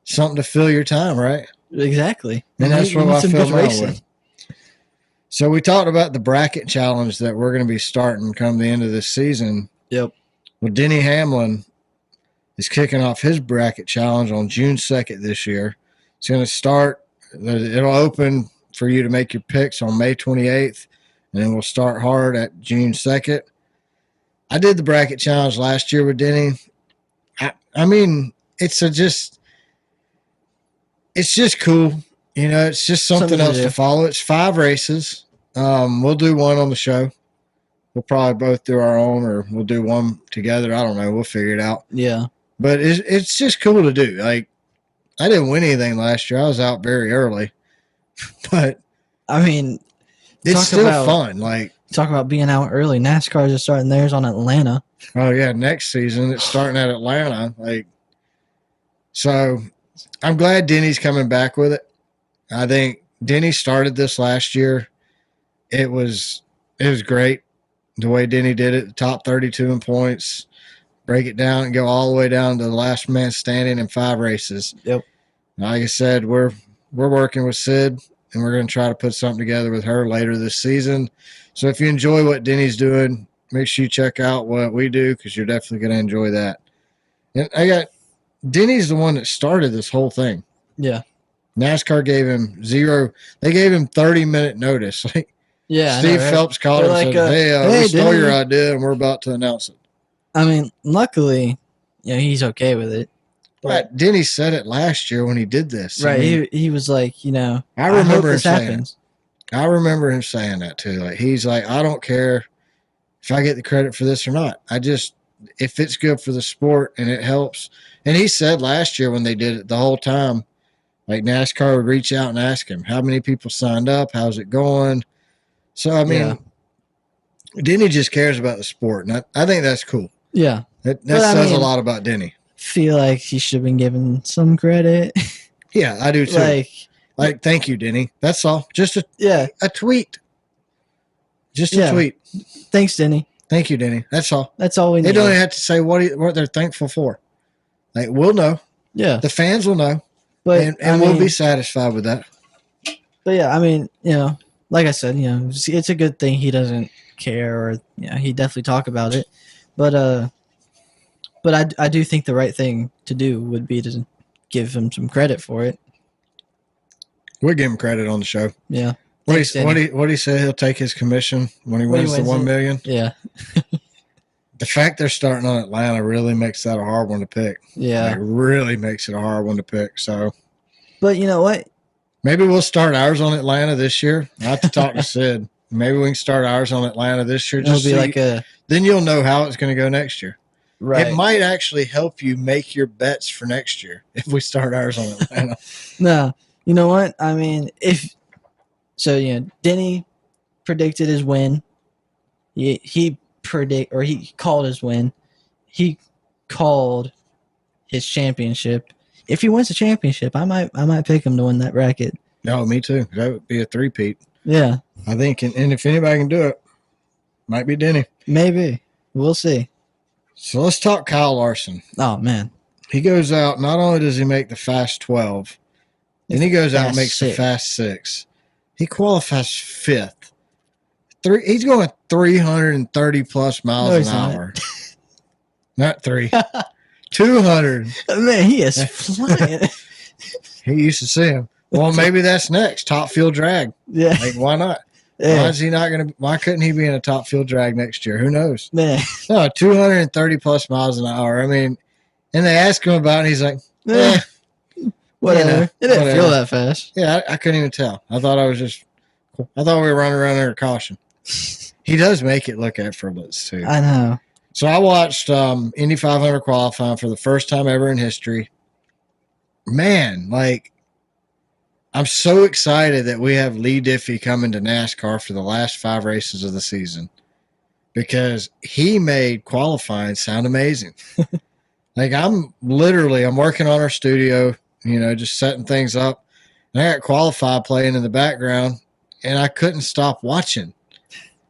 something to fill your time, right? Exactly. And that's what I feel now with. So we talked about the bracket challenge that we're going to be starting come the end of this season. Yep. Well, Denny Hamlin is kicking off his bracket challenge on June 2nd this year. It's going to start. It'll open for you to make your picks on May 28th, and then we'll start hard at June 2nd. I did the bracket challenge last year with Denny. I mean, it's just cool. You know, it's just something else to follow. It's 5 races. We'll do one on the show. We'll probably both do our own, or we'll do one together. I don't know. We'll figure it out. Yeah. But it's just cool to do. Like, I didn't win anything last year. I was out very early. But I mean, it's still fun. Like, talk about being out early. NASCAR is starting theirs on Atlanta. Oh yeah, next season it's starting at Atlanta. Like, so I'm glad Denny's coming back with it. I think Denny started this last year. It was great the way Denny did it. The top 32 in points, break it down and go all the way down to the last man standing in 5 races. Yep. Like I said, we're working with Sid, and we're going to try to put something together with her later this season. So if you enjoy what Denny's doing, make sure you check out what we do, because you're definitely going to enjoy that. And Denny's the one that started this whole thing. Yeah. NASCAR gave him 30-minute notice. Like, yeah. Steve Phelps called him and said, hey, we stole your idea and we're about to announce it. I mean, luckily, he's okay with it. But Denny said it last year when he did this. Right. I mean, he was like, I remember him saying it. I remember him saying that too. Like, he's like, I don't care if I get the credit for this or not. If it's good for the sport and it helps. And he said last year when they did it the whole time, like, NASCAR would reach out and ask him, how many people signed up? How's it going? So, I mean, Denny just cares about the sport. And I think that's cool. Yeah. That says a lot about Denny. Feel like he should have been given some credit. Yeah, I do too. Like, thank you, Denny. That's all. Just a tweet. Just a tweet. Thanks, Denny. Thank you, Denny. That's all. That's all we need. They don't even have to say what they're thankful for. Like, we'll know. Yeah. The fans will know. But and we'll be satisfied with that. But yeah, I mean, like I said, it's a good thing he doesn't care, or he definitely talk about it. But I do think the right thing to do would be to give him some credit for it. We'll give him credit on the show. Yeah. What do he say? He'll take his commission when he wins the $1 million? Yeah. The fact they're starting on Atlanta really makes that a hard one to pick. Yeah. It really makes it a hard one to pick. So, but you know what? Maybe we'll start ours on Atlanta this year. I have to talk to Sid. Maybe we can start ours on Atlanta this year. It'll be then you'll know how it's going to go next year. Right. It might actually help you make your bets for next year if we start ours on Atlanta. No, you know what? I mean, Denny predicted his win. He called his win. He called his championship. If he wins the championship, I might pick him to win that bracket. No, me too. That would be a three-peat. Yeah, I think, and if anybody can do it, might be Denny. maybe. We'll see. So let's talk Kyle Larson. Oh man, He goes out. Not only does he make the Fast 12, then he goes out and makes the Fast 6. He qualifies 5th. He's going 330 plus miles an hour. Not 3. 200. Man, he is flying. He used to see him. Well, maybe that's next. Top field drag. Yeah. Like, why not? Yeah. Why is he not going to? Why couldn't he be in a top field drag next year? Who knows? Man. No, 230 plus miles an hour. I mean, and they ask him about it, and he's like, Whatever. It didn't whatever. feel that fast. Yeah, I couldn't even tell. I thought we were running around under caution. He does make it look effortless, too. I know. So I watched Indy 500 qualifying for the first time ever in history. Man, like, I'm so excited that we have Lee Diffie coming to NASCAR for the last 5 races of the season because he made qualifying sound amazing. Like, I'm working on our studio, just setting things up. And I got qualified playing in the background, and I couldn't stop watching.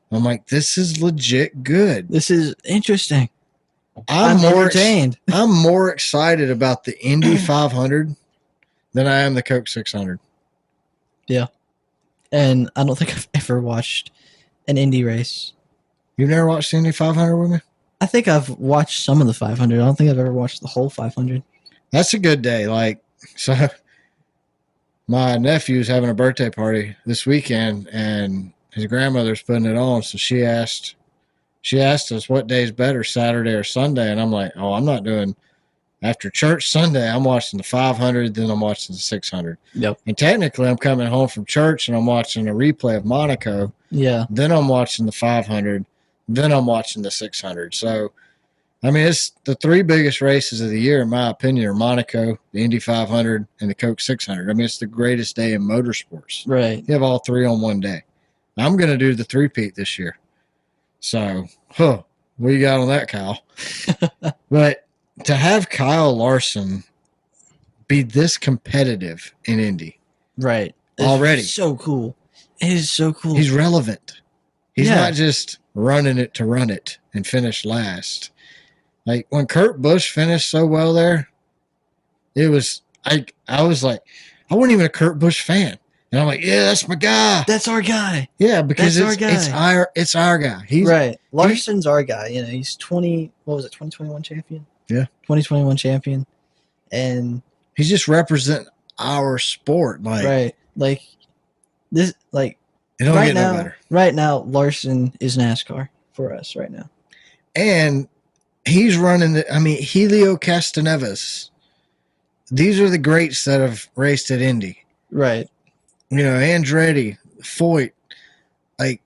I'm like, this is legit good. This is interesting. I'm more entertained. I'm more excited about the Indy 500 than I am the Coke 600. Yeah. And I don't think I've ever watched an Indy race. You've never watched the Indy 500 with me? I think I've watched some of the 500. I don't think I've ever watched the whole 500. That's a good day. Like, so my nephew's having a birthday party this weekend, and his grandmother's putting it on. So she asked us what day's better, Saturday or Sunday. And I'm like, oh, I'm not doing after church Sunday. I'm watching the 500, then I'm watching the 600. Yep. And technically I'm coming home from church and I'm watching a replay of Monaco. Yeah. Then I'm watching the 500. Then I'm watching the 600. So, I mean, it's the 3 biggest races of the year, in my opinion, are Monaco, the Indy 500, and the Coke 600. I mean, it's the greatest day in motorsports. Right. You have all 3 on one day. I'm going to do the 3-peat this year. So, what you got on that, Kyle? But to have Kyle Larson be this competitive in Indy. Right. Already. So cool. It is so cool. He's relevant. He's not just running it to run it and finish last. Like when Kurt Busch finished so well there, it was I was like, I wasn't even a Kurt Busch fan. And I'm like, yeah, that's my guy. That's our guy. Yeah, because That's it's our guy. He's right. Larson's our guy. He's 2021 champion? Yeah. 2021 champion. And he's just representing our sport. Like right. Like this like it don't get no better. Right now, Larson is NASCAR for us right now. And he's running Helio Castroneves. These are the greats that have raced at Indy. Right. Andretti, Foyt, like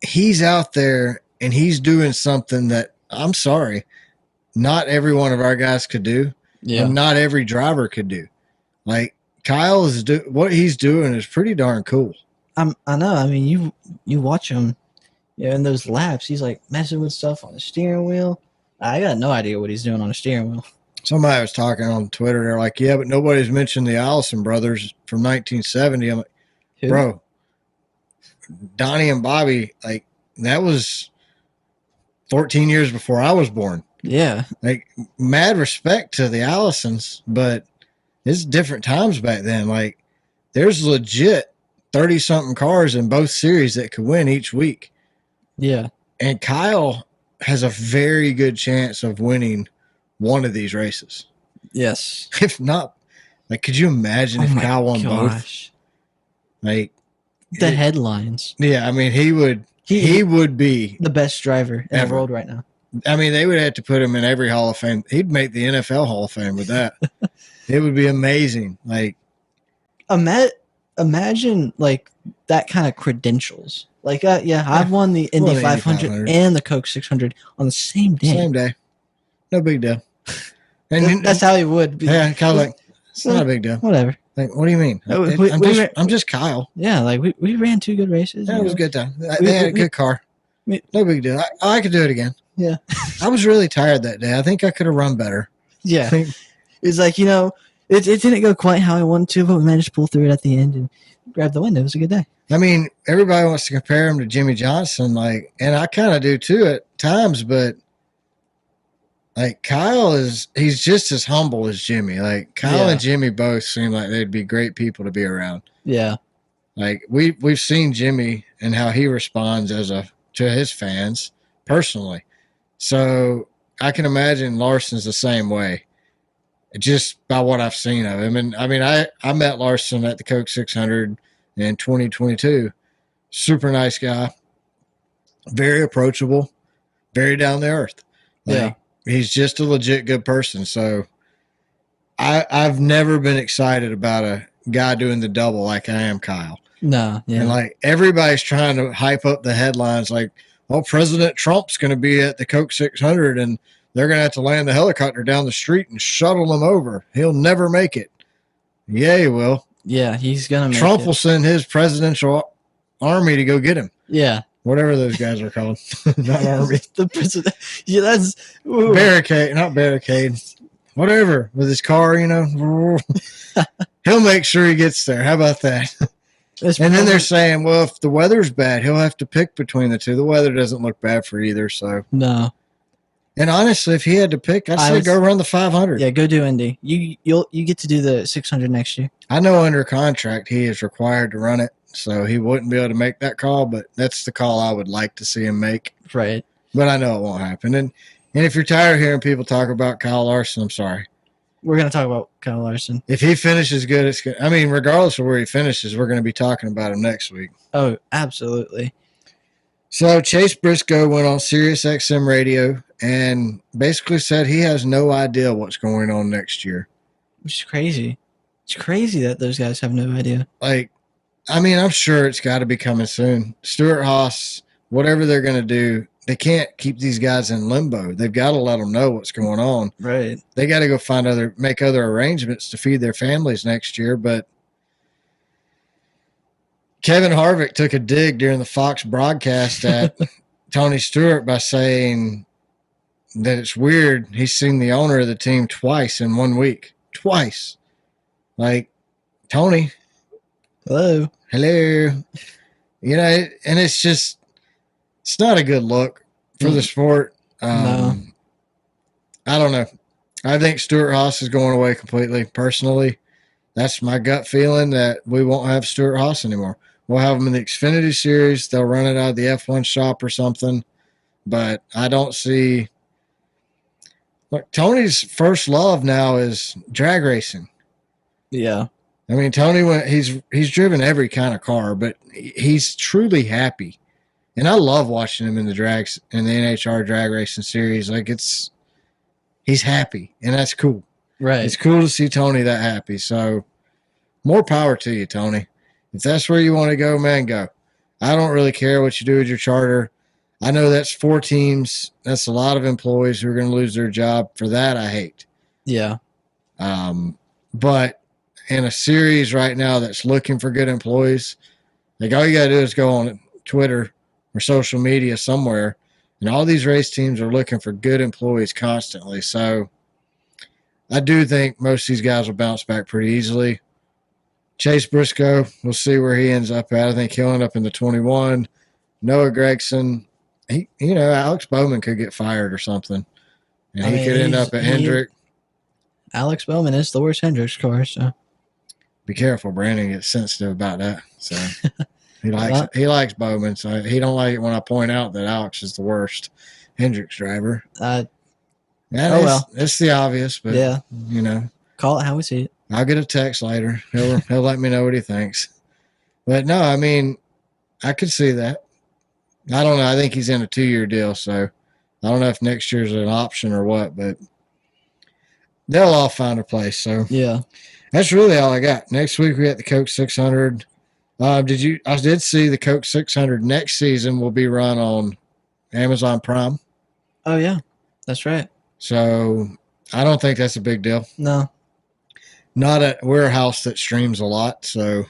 he's out there and he's doing something that I'm sorry, not every one of our guys could do. Yeah. And not every driver could do. Like Kyle what he's doing is pretty darn cool. I know. I mean, you watch him, in those laps, he's like messing with stuff on the steering wheel. I got no idea what he's doing on the steering wheel. Somebody was talking on Twitter. They're like, yeah, but nobody's mentioned the Allison brothers from 1970. I'm like, who? Bro, Donnie and Bobby, like that was 14 years before I was born. Yeah. Like mad respect to the Allisons, but it's different times back then. Like there's legit 30-something cars in both series that could win each week. Yeah. And Kyle has a very good chance of winning one of these races. Yes. If not, like, could you imagine if Kyle won both? Like the headlines. Yeah, I mean, he would be the best driver in the world right now. I mean, they would have to put him in every Hall of Fame. He'd make the NFL Hall of Fame with that. It would be amazing. Like, imagine like that kind of credentials. Like, I've won the Indy 500 and the Coke 600 on the same day. Same day. no big deal. And That's how he would be. Yeah, kind of like, it's not a big deal. Whatever. Like, what do you mean? I'm just Kyle. Yeah, like we ran 2 good races. Yeah, it was a good time. They had a good car. No big deal. I could do it again. Yeah. I was really tired that day. I think I could have run better. Yeah. It's like, it didn't go quite how I wanted to, but we managed to pull through it at the end and grab the win. It was a good day. I mean, everybody wants to compare him to Jimmy Johnson, and I kind of do too at times, but like Kyle he's just as humble as Jimmy. Like Kyle and Jimmy both seem like they'd be great people to be around. Yeah. Like we've seen Jimmy and how he responds to his fans personally. So I can imagine Larson's the same way, just by what I've seen of him. And I mean, I met Larson at the Coke 600 in 2022. Super nice guy, very approachable, very down to earth. Like, he's just a legit good person. So I've never been excited about a guy doing the double like I am Kyle. No, yeah. And like everybody's trying to hype up the headlines like, oh, President Trump's going to be at the Coke 600 and they're going to have to land the helicopter down the street and shuttle him over. He'll never make it. Yeah, he will. Yeah, he's going to make Trump it. will send his presidential army to go get him. Yeah. Whatever those guys are called. Not army. The president. Yeah, that's... Ooh. Not barricade. Whatever. With his car, He'll make sure he gets there. How about that? And then they're saying, well, if the weather's bad, he'll have to pick between the two. The weather doesn't look bad for either, so. No. And honestly, if he had to pick, I'd say go run the 500. Yeah, go do Indy. You get to do the 600 next year. I know under contract he is required to run it, so he wouldn't be able to make that call, but that's the call I would like to see him make. Right. But I know it won't happen. And if you're tired of hearing people talk about Kyle Larson, I'm sorry. We're going to talk about Kyle Larson. If he finishes good, it's good. I mean, regardless of where he finishes, we're going to be talking about him next week. Oh, absolutely. So Chase Briscoe went on Sirius XM radio and basically said he has no idea what's going on next year. Which is crazy. It's crazy that those guys have no idea. Like, I mean, I'm sure it's got to be coming soon. Stuart Haas, whatever they're going to do, they can't keep these guys in limbo. They've got to let them know what's going on. Right. They got to go make other arrangements to feed their families next year. But Kevin Harvick took a dig during the Fox broadcast at Tony Stewart by saying that it's weird. He's seen the owner of the team twice in 1 week. Twice. Like, Tony. Hello. And it's not a good look for the sport. No. I don't know. I think Stuart Haas is going away completely. Personally, that's my gut feeling that we won't have Stuart Haas anymore. We'll have him in the Xfinity Series. They'll run it out of the F1 shop or something. But I don't see. Look, Tony's first love now is drag racing. Yeah. I mean, Tony he's driven every kind of car, but he's truly happy. And I love watching him in the NHR drag racing series. Like he's happy, and that's cool. Right. It's cool to see Tony that happy. So more power to you, Tony. If that's where you want to go, man, go. I don't really care what you do with your charter. I know that's 4 teams. That's a lot of employees who are going to lose their job. For that, I hate. Yeah. But in a series right now that's looking for good employees, like all you got to do is go on Twitter or social media somewhere, and all these race teams are looking for good employees constantly. So I do think most of these guys will bounce back pretty easily. Chase Briscoe, we'll see where he ends up at. I think he'll end up in the 21. Noah Gragson, Alex Bowman could get fired or something, and he could end up at Hendrick. Alex Bowman is the worst Hendrick's car, so be careful. Brandon gets sensitive about that. So he likes Bowman, so he don't like it when I point out that Alex is the worst Hendrick's driver. It's the obvious, but yeah, call it how we see it. I'll get a text later. He'll let me know what he thinks. But no, I mean, I could see that. I don't know. I think he's in a 2-year deal, so I don't know if next year's an option or what, but they'll all find a place. So yeah, that's really all I got. Next week we got the Coke 600. I did see the Coke 600 next season will be run on Amazon Prime. Oh yeah, that's right. So I don't think that's a big deal. No. We're a house that streams a lot. So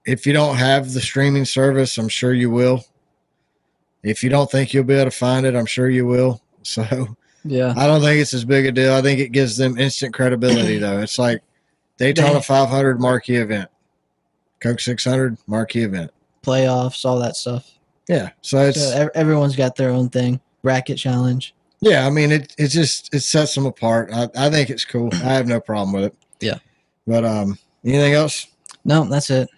if you don't have the streaming service, I'm sure you will. If you don't think you'll be able to find it, I'm sure you will. So Yeah. I don't think it's as big a deal. I think it gives them instant credibility, though. It's like Daytona 500 marquee event, Coke 600 marquee event, playoffs, all that stuff. Yeah, so everyone's got their own thing. Bracket challenge. Yeah, I mean it sets them apart. I think it's cool. I have no problem with it. Yeah. But anything else? No, that's it.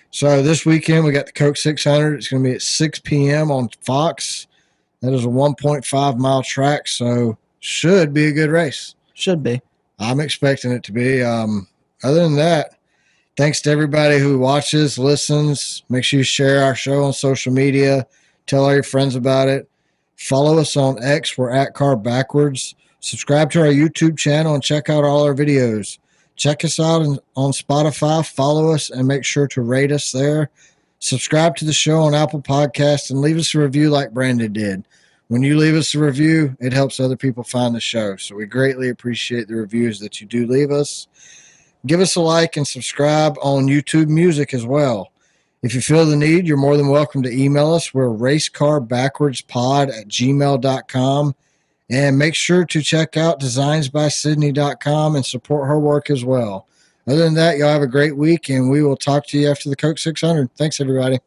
So this weekend we got the Coke 600. It's going to be at 6 p.m. on Fox. That is a 1.5 mile track, so should be a good race. Should be. I'm expecting it to be. Other than that, thanks to everybody who watches, listens. Make sure you share our show on social media. Tell all your friends about it. Follow us on X. We're at Car Backwards. Subscribe to our YouTube channel and check out all our videos. Check us out on Spotify. Follow us and make sure to rate us there. Subscribe to the show on Apple Podcasts and leave us a review like Brandon did. When you leave us a review, it helps other people find the show. So we greatly appreciate the reviews that you do leave us. Give us a like and subscribe on YouTube Music as well. If you feel the need, you're more than welcome to email us. We're racecarbackwardspod@gmail.com. And make sure to check out designsbysydney.com and support her work as well. Other than that, y'all have a great week, and we will talk to you after the Coke 600. Thanks, everybody.